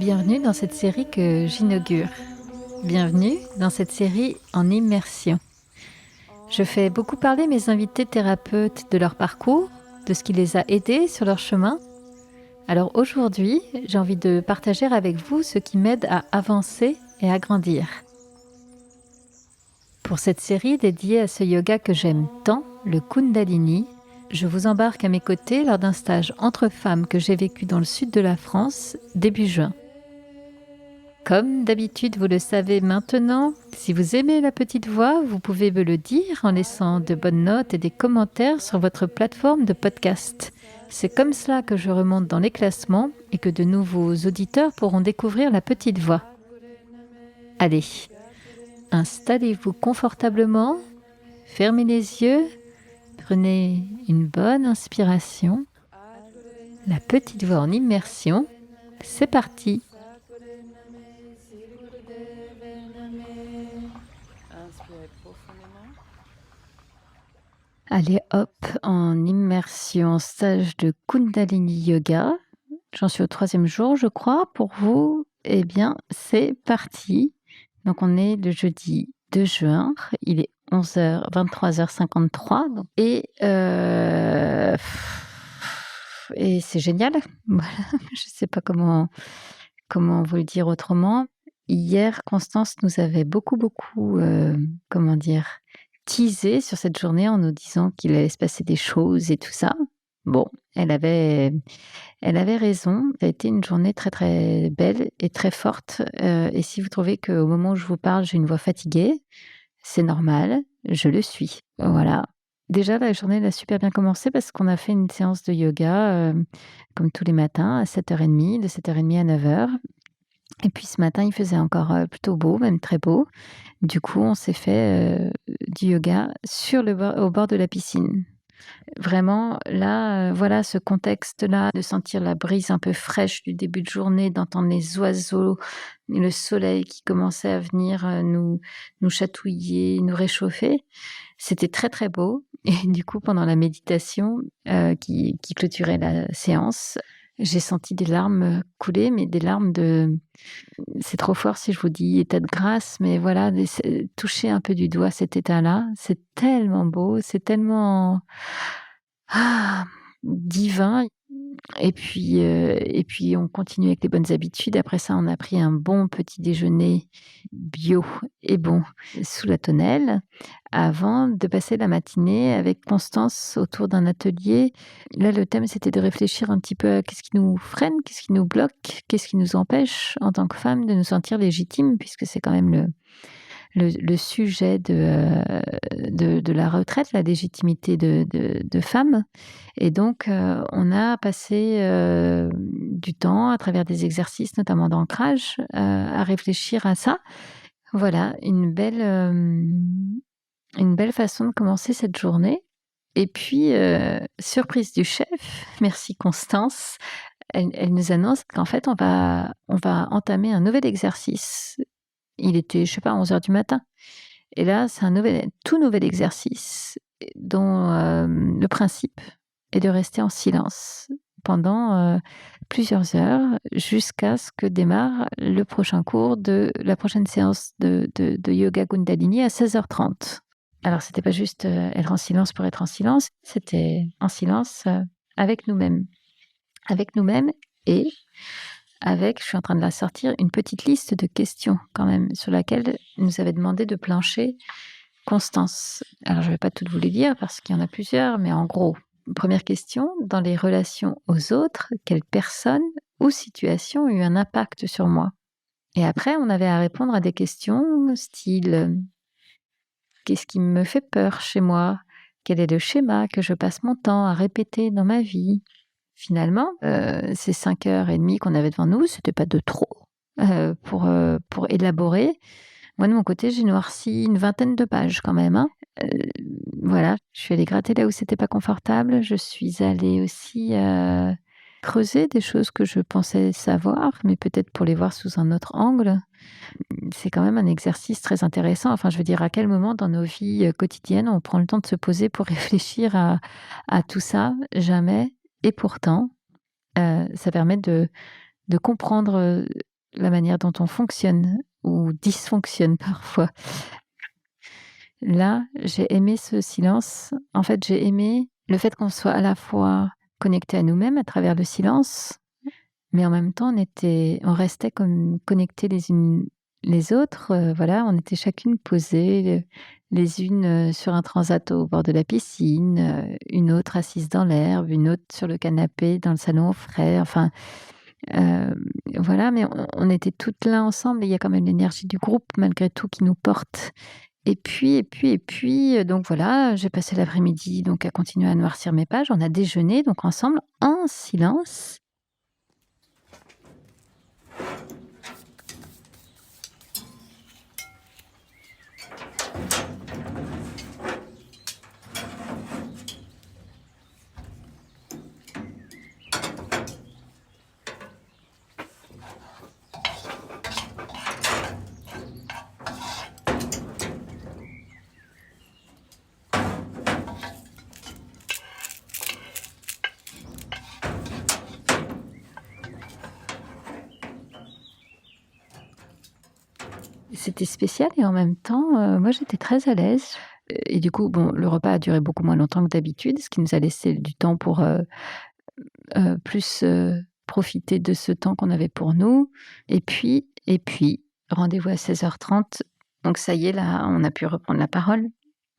Bienvenue dans cette série que j'inaugure. Bienvenue dans cette série en immersion. Je fais beaucoup parler mes invités thérapeutes de leur parcours, de ce qui les a aidés sur leur chemin. Alors aujourd'hui, j'ai envie de partager avec vous ce qui m'aide à avancer et à grandir. Pour cette série dédiée à ce yoga que j'aime tant, le Kundalini, je vous embarque à mes côtés lors d'un stage entre femmes que j'ai vécu dans le sud de la France début juin. Comme d'habitude, vous le savez maintenant, si vous aimez la petite voix, vous pouvez me le dire en laissant de bonnes notes et des commentaires sur votre plateforme de podcast. C'est comme cela que je remonte dans les classements et que de nouveaux auditeurs pourront découvrir la petite voix. Allez, installez-vous confortablement, fermez les yeux, prenez une bonne inspiration. La petite voix en immersion, c'est parti. Inspirez profondément. Allez hop, en immersion, stage de Kundalini Yoga. J'en suis au 3e jour, je crois. Pour vous, eh bien, c'est parti. Donc, on est le jeudi 2 juin. Il est 11h, 23h53. Et c'est génial. Voilà. Je ne sais pas comment vous le dire autrement. Hier, Constance nous avait beaucoup, teasé sur cette journée en nous disant qu'il allait se passer des choses et tout ça. Bon, elle avait raison. Ça a été une journée très, très belle et très forte. Et si vous trouvez qu'au moment où je vous parle, j'ai une voix fatiguée, c'est normal, je le suis. Voilà. Déjà, la journée elle a super bien commencé parce qu'on a fait une séance de yoga, comme tous les matins, à 7h30, de 7h30 à 9h. Et puis ce matin, il faisait encore plutôt beau, même très beau. Du coup, on s'est fait du yoga au bord de la piscine. Vraiment, là, voilà ce contexte-là, de sentir la brise un peu fraîche du début de journée, d'entendre les oiseaux, le soleil qui commençait à venir nous chatouiller, nous réchauffer. C'était très, très beau. Et du coup, pendant la méditation qui clôturait la séance, j'ai senti des larmes couler, mais des larmes de... C'est trop fort si je vous dis état de grâce, mais voilà, toucher un peu du doigt cet état-là, c'est tellement beau, c'est tellement divin. Et puis on continue avec les bonnes habitudes. Après ça, on a pris un bon petit déjeuner bio et bon sous la tonnelle avant de passer la matinée avec Constance autour d'un atelier. Là, le thème, c'était de réfléchir un petit peu à qu'est-ce qui nous freine, qu'est-ce qui nous bloque, qu'est-ce qui nous empêche en tant que femme de nous sentir légitimes, puisque c'est quand même le sujet de la retraite, la légitimité de femme. Et donc, on a passé du temps à travers des exercices, notamment d'ancrage, à réfléchir à ça. Voilà, une belle façon de commencer cette journée. Et puis, surprise du chef, merci Constance, elle nous annonce qu'en fait, on va entamer un nouvel exercice. Il était, je sais pas, 11h du matin. Et là, c'est un tout nouvel exercice dont le principe est de rester en silence pendant plusieurs heures jusqu'à ce que démarre le prochain cours de la prochaine séance de yoga Kundalini à 16h30. Alors, c'était pas juste être en silence pour être en silence, c'était en silence avec nous-mêmes. Avec nous-mêmes et je suis en train de la sortir, une petite liste de questions quand même, sur laquelle nous avait demandé de plancher Constance. Alors, je ne vais pas toutes vous les lire parce qu'il y en a plusieurs, mais en gros, première question, dans les relations aux autres, quelle personne ou situation a eu un impact sur moi? Et après, on avait à répondre à des questions style, qu'est-ce qui me fait peur chez moi? Quel est le schéma que je passe mon temps à répéter dans ma vie? Finalement, ces 5h30 qu'on avait devant nous, c'était pas de trop pour élaborer. Moi, de mon côté, j'ai noirci une 20aine de pages quand même, hein. Voilà, je suis allée gratter là où c'était pas confortable. Je suis allée aussi creuser des choses que je pensais savoir, mais peut-être pour les voir sous un autre angle. C'est quand même un exercice très intéressant. Enfin, je veux dire, à quel moment dans nos vies quotidiennes on prend le temps de se poser pour réfléchir à tout ça? Jamais. Et pourtant, ça permet de comprendre la manière dont on fonctionne ou dysfonctionne parfois. Là, j'ai aimé ce silence. En fait, j'ai aimé le fait qu'on soit à la fois connectés à nous-mêmes à travers le silence, mais en même temps, on restait comme connectés les unes les autres. Voilà, on était chacune posées, les unes sur un transat au bord de la piscine, une autre assise dans l'herbe, une autre sur le canapé dans le salon au frais. Enfin, euh, voilà, mais on était toutes là ensemble. Et il y a quand même l'énergie du groupe malgré tout qui nous porte. Et puis, donc voilà, j'ai passé l'après-midi donc à continuer à noircir mes pages. On a déjeuné donc ensemble en silence. C'était spécial et en même temps, moi j'étais très à l'aise. Et du coup, bon, le repas a duré beaucoup moins longtemps que d'habitude, ce qui nous a laissé du temps pour plus profiter de ce temps qu'on avait pour nous. Et puis, rendez-vous à 16h30. Donc ça y est, là, on a pu reprendre la parole.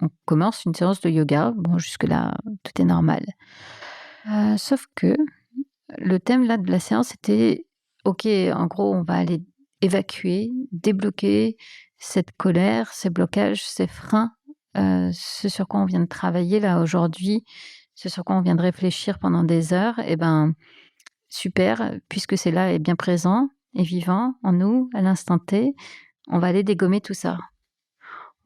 On commence une séance de yoga. Bon, jusque-là, tout est normal. Sauf que le thème là de la séance était, ok, en gros, on va aller évacuer, débloquer cette colère, ces blocages, ces freins, ce sur quoi on vient de travailler là aujourd'hui, ce sur quoi on vient de réfléchir pendant des heures. Et ben, super, puisque c'est là et bien présent et vivant en nous à l'instant T, on va aller dégommer tout ça.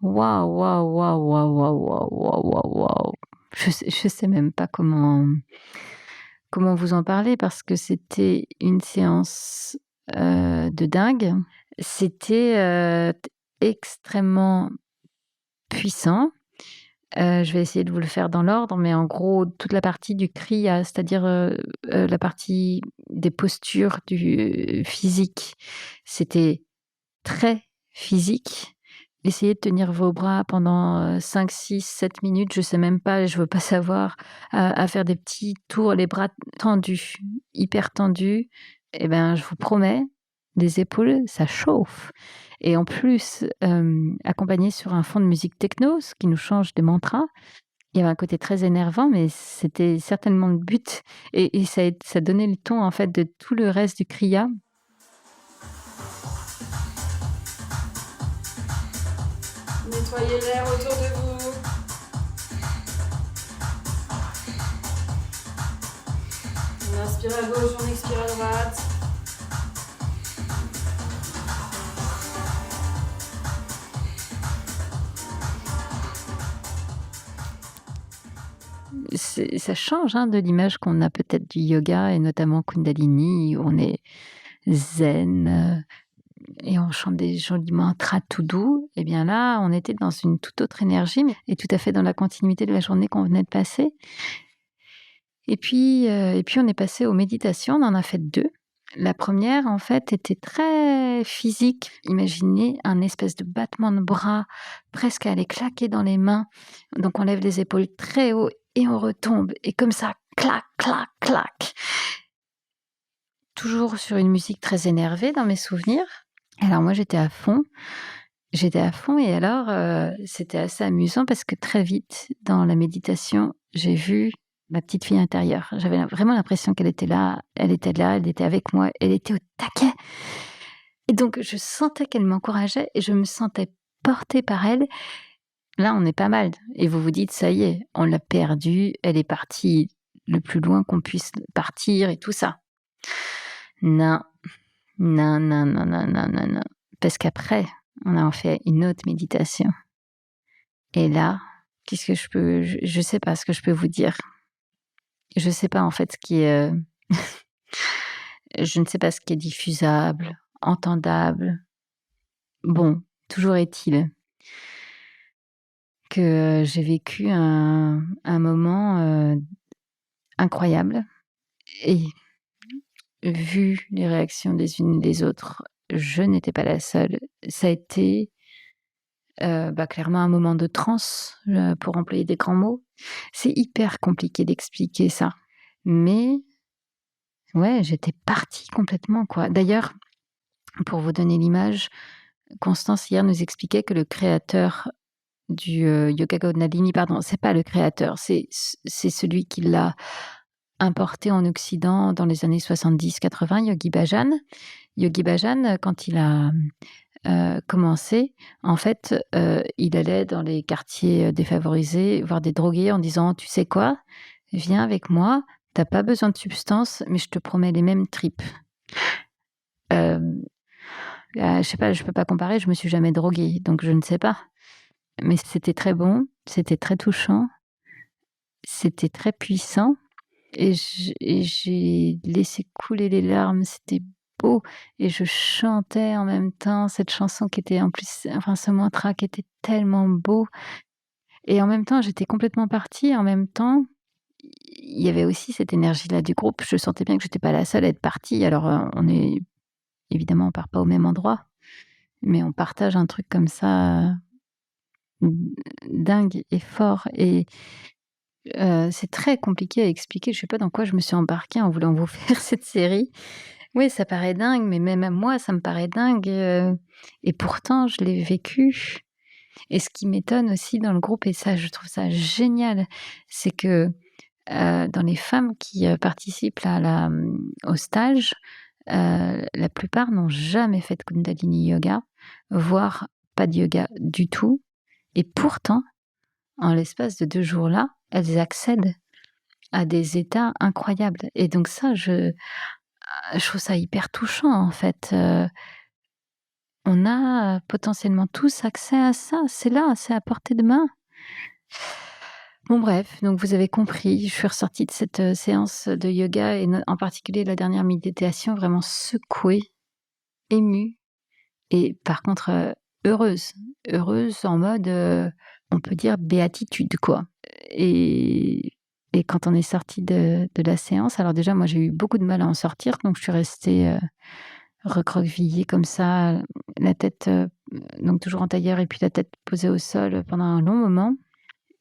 Waouh, waouh, waouh, waouh, waouh, waouh, waouh, waouh, waouh. Je sais même pas comment vous en parler parce que c'était une séance de dingue. C'était extrêmement puissant. Je vais essayer de vous le faire dans l'ordre, mais en gros, toute la partie du kriya, c'est-à-dire la partie des postures du physique, c'était très physique. Essayez de tenir vos bras pendant 5, 6, 7 minutes, je sais même pas, je veux pas savoir, à faire des petits tours, les bras tendus, hyper tendus. Et ben, je vous promets, les épaules, ça chauffe. Et en plus, accompagné sur un fond de musique techno, ce qui nous change des mantras. Il y avait un côté très énervant, mais c'était certainement le but. Et ça donnait le ton en fait de tout le reste du kriya. Nettoyez l'air autour de vous. On inspire à gauche, on expire à droite. Ça change de l'image qu'on a peut-être du yoga et notamment Kundalini, où on est zen et on chante des jolis mantras tout doux. Et bien là, on était dans une toute autre énergie et tout à fait dans la continuité de la journée qu'on venait de passer. Et puis on est passé aux méditations, on en a fait 2. La première, en fait, était très physique. Imaginez un espèce de battement de bras, presque à aller claquer dans les mains. Donc on lève les épaules très haut et on retombe. Et comme ça, clac, clac, clac. Toujours sur une musique très énervée dans mes souvenirs. Alors moi, j'étais à fond. Et alors, c'était assez amusant parce que très vite, dans la méditation, j'ai vu ma petite fille intérieure. J'avais vraiment l'impression qu'elle était là, elle était avec moi, elle était au taquet. Et donc, je sentais qu'elle m'encourageait et je me sentais portée par elle. Là, on est pas mal. Et vous vous dites, ça y est, on l'a perdue, elle est partie le plus loin qu'on puisse partir et tout ça. Non, non, non, non, non, non, non, non. Parce qu'après, on a en fait une autre méditation. Et là, qu'est-ce que je sais pas ce que je peux vous dire. Je sais pas en fait ce qui est, je ne sais pas ce qui est diffusable, entendable. Bon, toujours est-il que j'ai vécu un moment incroyable et vu les réactions des unes des autres, je n'étais pas la seule. Ça a été, clairement un moment de transe, pour employer des grands mots. C'est hyper compliqué d'expliquer ça, mais ouais, j'étais partie complètement, quoi. D'ailleurs, pour vous donner l'image, Constance hier nous expliquait que le créateur du, yoga Kundalini, pardon, c'est pas le créateur, c'est celui qui l'a importé en Occident dans les années 70-80, Yogi Bhajan. Yogi Bhajan, quand il a, commencé, en fait, il allait dans les quartiers, défavorisés voir des drogués en disant: «Tu sais quoi? Viens avec moi, tu pas besoin de substances, mais je te promets les mêmes tripes». Hem, je sais pas, je peux pas comparer, je me suis jamais droguée, donc je ne sais pas. Mais c'était très bon, c'était très touchant, c'était très puissant et j'ai laissé couler les larmes, c'était beau et je chantais en même temps cette chanson qui était en plus enfin ce mantra qui était tellement beau et en même temps j'étais complètement partie, en même temps, il y avait aussi cette énergie-là du groupe. Je sentais bien que j'étais pas la seule à être partie. Alors, on est évidemment on part pas au même endroit, mais on partage un truc comme ça, dingue et fort et c'est très compliqué à expliquer. Je sais pas dans quoi je me suis embarquée en voulant vous faire cette série. Oui, ça paraît dingue, mais même à moi, ça me paraît dingue, et pourtant je l'ai vécu et ce qui m'étonne aussi dans le groupe et ça, je trouve ça génial, c'est que, dans les femmes qui, participent là, au stage, la plupart n'ont jamais fait de Kundalini Yoga, voire pas de yoga du tout et pourtant, en l'espace de 2 jours là, elles accèdent à des états incroyables et donc ça, je trouve ça hyper touchant, en fait, on a, potentiellement tous accès à ça. C'est là, c'est à portée de main. Bon bref, donc vous avez compris, je suis ressortie de cette, séance de yoga et en particulier la dernière méditation vraiment secouée, émue et par contre, heureuse. Heureuse en mode, on peut dire béatitude, quoi et et quand on est sorti de la séance, alors déjà moi j'ai eu beaucoup de mal à en sortir, donc je suis restée, recroquevillée comme ça, la tête, donc toujours en tailleur et puis la tête posée au sol pendant un long moment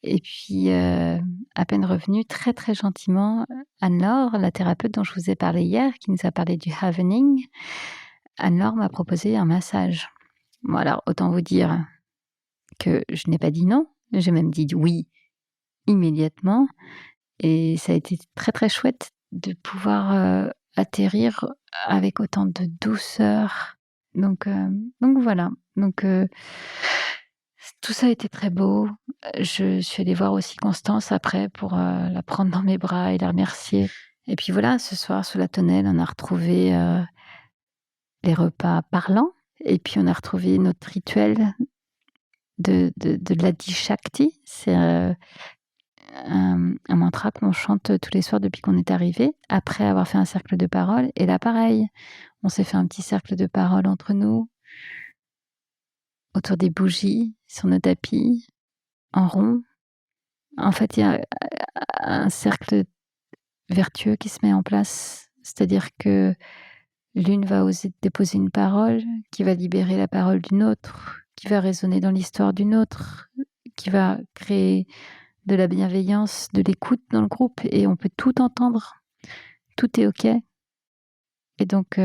et puis, à peine revenue, très, très gentiment, Anne-Laure, la thérapeute dont je vous ai parlé hier, qui nous a parlé du Havening, Anne-Laure m'a proposé un massage. Bon alors autant vous dire que je n'ai pas dit non, j'ai même dit oui immédiatement et ça a été très, très chouette de pouvoir, atterrir avec autant de douceur. Donc voilà, tout ça a été très beau. Je suis allée voir aussi Constance après pour, la prendre dans mes bras et la remercier et puis voilà, ce soir sous la tonnelle, on a retrouvé, les repas parlants et puis on a retrouvé notre rituel de l'Adi Shakti. C'est, un mantra qu'on chante tous les soirs depuis qu'on est arrivé, après avoir fait un cercle de parole et là pareil, on s'est fait un petit cercle de parole entre nous, autour des bougies, sur nos tapis, en rond. En fait, il y a un cercle vertueux qui se met en place, c'est-à-dire que l'une va oser déposer une parole, qui va libérer la parole d'une autre, qui va résonner dans l'histoire d'une autre, qui va créer de la bienveillance, de l'écoute dans le groupe et on peut tout entendre. Tout est OK et donc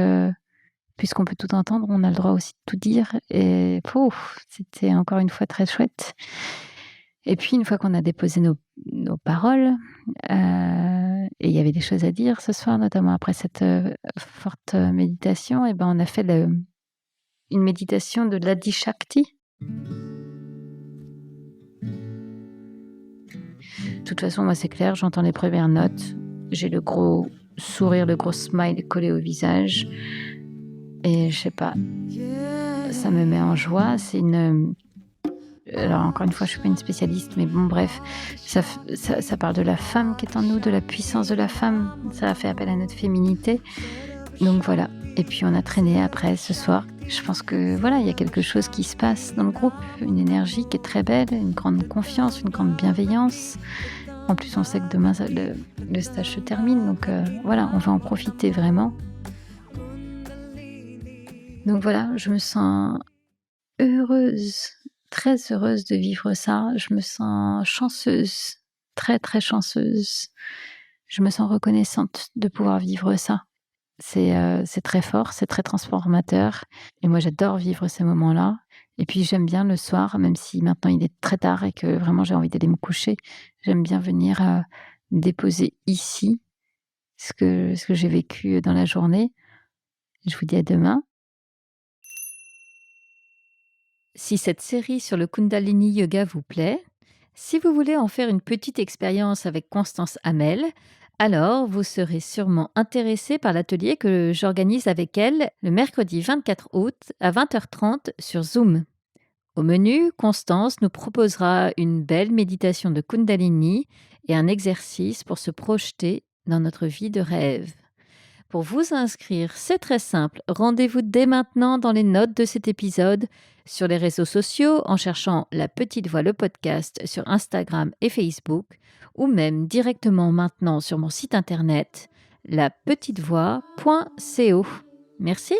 puisqu'on peut tout entendre, on a le droit aussi de tout dire et pouf, c'était encore une fois très chouette et puis une fois qu'on a déposé nos paroles, et il y avait des choses à dire ce soir, notamment après cette, forte, méditation et ben, on a fait une méditation de l'Adi Shakti. De toute façon, moi, c'est clair, j'entends les premières notes, j'ai le gros sourire, le gros smile collé au visage et je sais pas, ça me met en joie. C'est une, alors encore une fois, je suis pas une spécialiste, mais bon bref, ça parle de la femme qui est en nous, de la puissance de la femme. Ça a fait appel à notre féminité. Donc voilà. Et puis on a traîné après ce soir. Je pense que voilà, il y a quelque chose qui se passe dans le groupe, une énergie qui est très belle, une grande confiance, une grande bienveillance. En plus, on sait que demain le stage se termine, donc voilà, on va en profiter vraiment. Donc voilà, je me sens heureuse, très heureuse de vivre ça. Je me sens chanceuse, très, très chanceuse. Je me sens reconnaissante de pouvoir vivre ça. C'est très fort, c'est très transformateur et moi j'adore vivre ces moments-là et puis j'aime bien le soir, même si maintenant il est très tard et que vraiment j'ai envie d'aller me coucher, j'aime bien venir, déposer ici ce que j'ai vécu dans la journée. Je vous dis à demain. Si cette série sur le Kundalini Yoga vous plaît, si vous voulez en faire une petite expérience avec Constance Hamel, alors vous serez sûrement intéressé par l'atelier que j'organise avec elle le mercredi 24 août à 20h30 sur Zoom. Au menu, Constance nous proposera une belle méditation de Kundalini et un exercice pour se projeter dans notre vie de rêve. Pour vous inscrire, c'est très simple. Rendez-vous dès maintenant dans les notes de cet épisode, sur les réseaux sociaux en cherchant La Petite Voix le podcast sur Instagram et Facebook, ou même directement maintenant sur mon site internet lapetitevoix.co. Merci.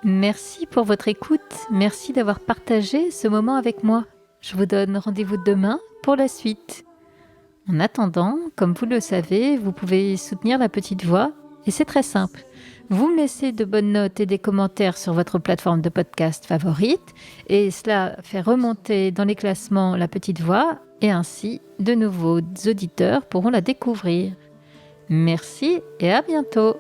Merci pour votre écoute. Merci d'avoir partagé ce moment avec moi. Je vous donne rendez-vous demain pour la suite. En attendant, comme vous le savez, vous pouvez soutenir La Petite Voix et c'est très simple. Vous me laissez de bonnes notes et des commentaires sur votre plateforme de podcast favorite et cela fait remonter dans les classements La Petite Voix et ainsi de nouveaux auditeurs pourront la découvrir. Merci et à bientôt.